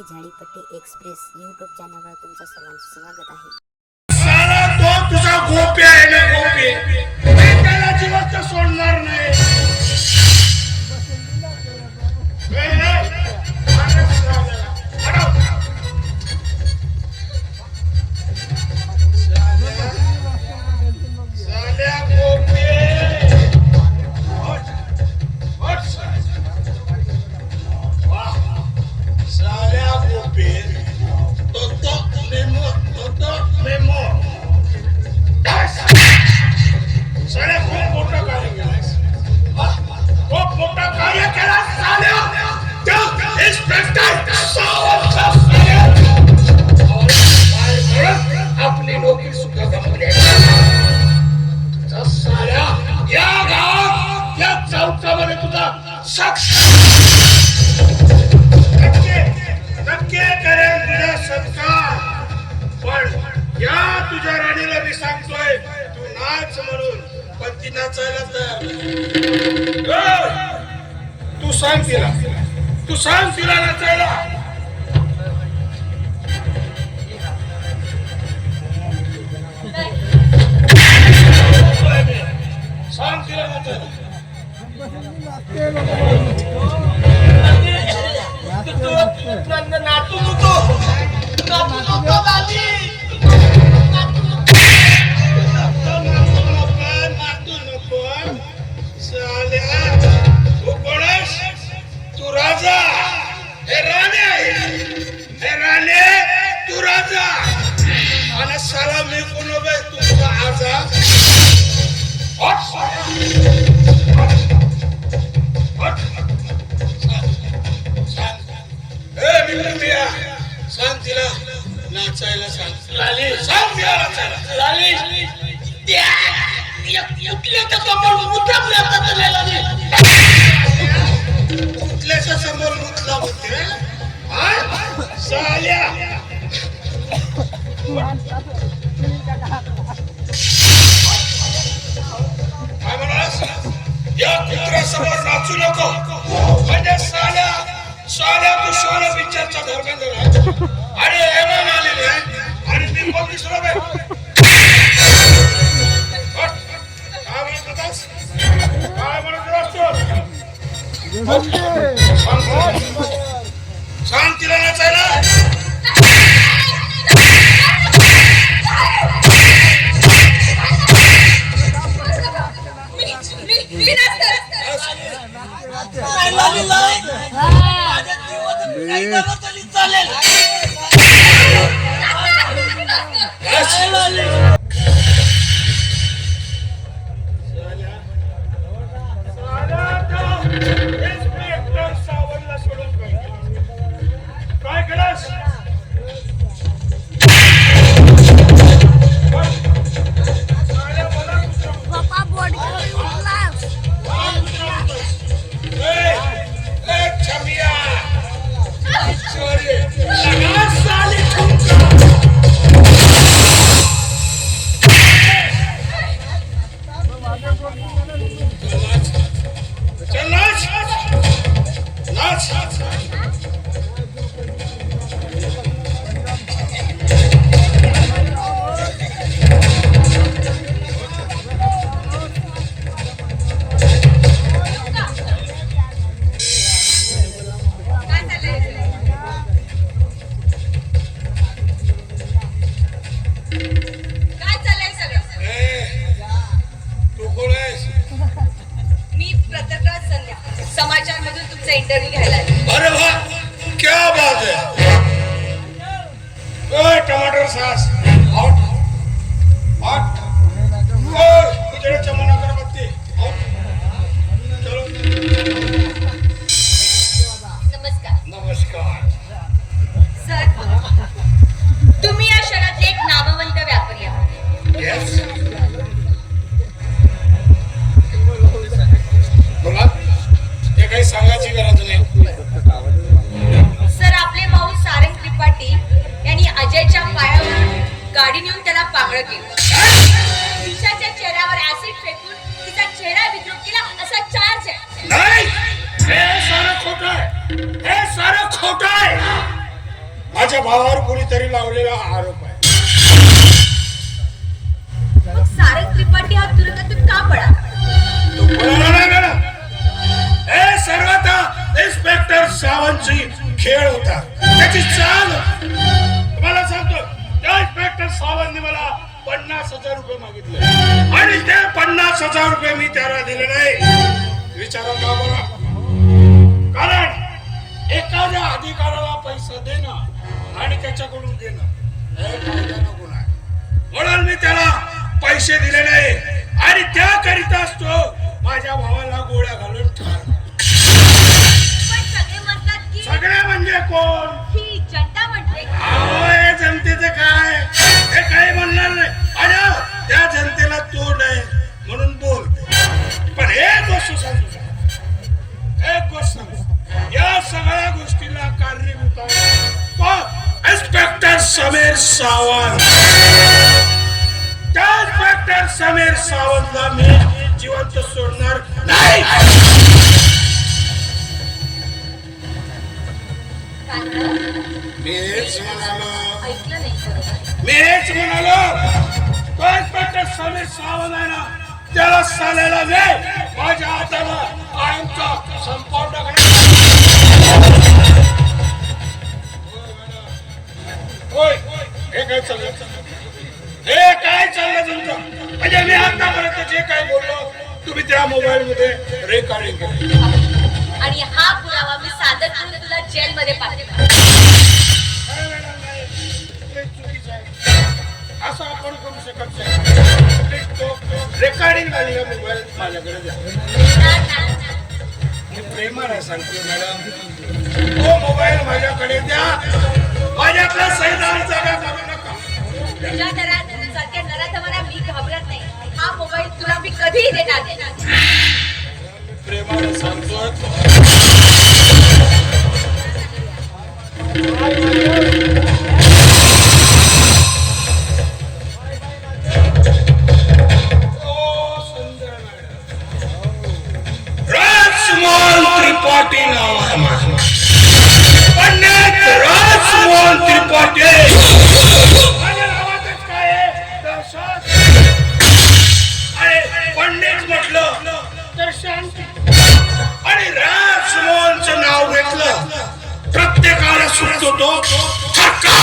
Zadipatti express YouTube चॅनलवर तुमचं सर्वांचं स्वागत आहे. साला तो तुझा गोप्या आहे ना गोपी, मी त्याला जिवंत सोडणार नाही. साल्या गोपी साल्या गोपी तो मेमो साल्या खूप मोठं कार्य केलंस, खूप मोठं कार्य केलंस साल्या. त्या इन्स्पेक्टर सावंतचा साल्या आपली नोकरी सुद्धा गमावली. साल्या या गावात या चौकामध्ये तुझा शख्स नक्की करेल तुझा सत्कार. पण या तुझ्या राणीला मी सांगतोय तू नाच म्हणून, पण ती नाचायला तयार नाही. तू सांग तिला नाचायला. सांग तिला नाचायला. नाचू नको साल्या. तू कोण आहेस? तू राजा. हे राणे आहे, हे राणे तू राजा. आणि साला मी कोण आहे? तुझा आजा. सांग तिला नाचायला. सांग लाली, सांग तिला नाचायला. लाली कुठल्याच्या समोर मुतला होते साल्या. काय म्हणास? या कुत्र्यासमोर नाचू नको. म्हणजे साल्या तू शोला पिक्चरचा धर्मेंद्र आहे आणि एमान आलेले आहे आणि मी पोलीस काय म्हणत होतास? काय म्हणत होतास तू? सांग तिला नाचायला. काय केलंस? समाचारमधून तुमचा इंटरव्ह्यू घ्यायला. अरे वाह, क्या बात है. टमाटर सॉस हॉट हॉट. उजड़े चमन अगरबत्ती चलो. नमस्कार सर, तुम्ही या शहरातले एक नामवंत व्यापारी आहात. येस. बोला. हे काही सांगायची गरज नाही. सर, आपले भाऊ सारंग त्रिपाठी यांनी अजयच्या पायावर गाडी नेऊन त्याला पांगळ केलं. दिशाच्या चेहऱ्यावर ऍसिड फेकून तिचा चेहरा विद्रुप केला असा चार्ज आहे. नाही, हे सारं खोटं आहे. हे सारं खोटं आहे. माझ्या भावावर कोणीतरी लावलेला हा आरोप आहे. मग सारंग त्रिपाठी हा तुरुंगातून का पळाला? तो पळाला नाही गेला. हे सर्व त्या इन्स्पेक्टर सावंतची खेळ होता, त्याची चाल होती. तुम्हाला सांगतो, त्या इन्स्पेक्टर सावंतने मला 50,000 रुपये मागितले आणि ते 50,000 रुपये मी त्याला दिले नाही. विचारा का बरं? कारण एखाद्या अधिकाऱ्याला पैसा देणं आणि त्याच्याकडून घेणं हे कायद्यानं गुन्हा आहे. म्हणून मी त्याला पैसे दिले नाही आणि त्याकरिताच तो माझ्या भावाला गोळ्या घालून ठार. पण सगळे म्हणतात की सगळे म्हणजे कोण? ही जनता म्हणते. अहो, हे जनतेचं काय? हे काही म्हणणार नाही आणि त्या जनतेला तोंड आहे म्हणून बोलते. पण एक गोष्ट सांगतो, एक गोष्ट सांगतो, या सगळ्या गोष्टीला कारणीभूत आहे इन्स्पेक्टर समीर सावंत. त्या इन्स्पेक्टर समीर सावंतला मी जिवंत सोडणार नाही. मीच म्हणालो, ऐकलं नाही बरोबर. मीच म्हणालो, तो इन्स्पेक्टर समीर सावंत आहे ना, त्याला साल्याला दे माझ्या हाताला कायमचा संपवून टाकणार. होय, हे काय चाललं? हे काय चाललं तुमचं? म्हणजे मी आतापर्यंत जे काही बोललो तुम्ही त्या मोबाईल मध्ये रेकॉर्डिंग केलं आणि हा पुरावा मी सादर करून तुला जेलमध्ये पाठवला. असं आपण करू शकत नाही. रेकॉर्डिंग झालेला मोबाईल माझ्याकडे द्या. मी प्रेमाने सांगतो मॅडम, तो मोबाईल माझ्याकडे द्या. माझ्यातला सैदान जागा करू नका. तुझ्या सारख्या नराधमाला मी घाबरत नाही. हा मोबाईल तुला मी कधीही देणार नाही. प्रेमाने सांगतो. राजमोहन त्रिपाठी नाव आहे माझं. पंडित राजमोहन त्रिपाठी. माझ्या नावातच काय आहे? दहशत. आणि पंडित म्हटलं तर शांती. आणि राजमोहनचं नाव घेतलं प्रत्येकाला सुचतो तो थक्का.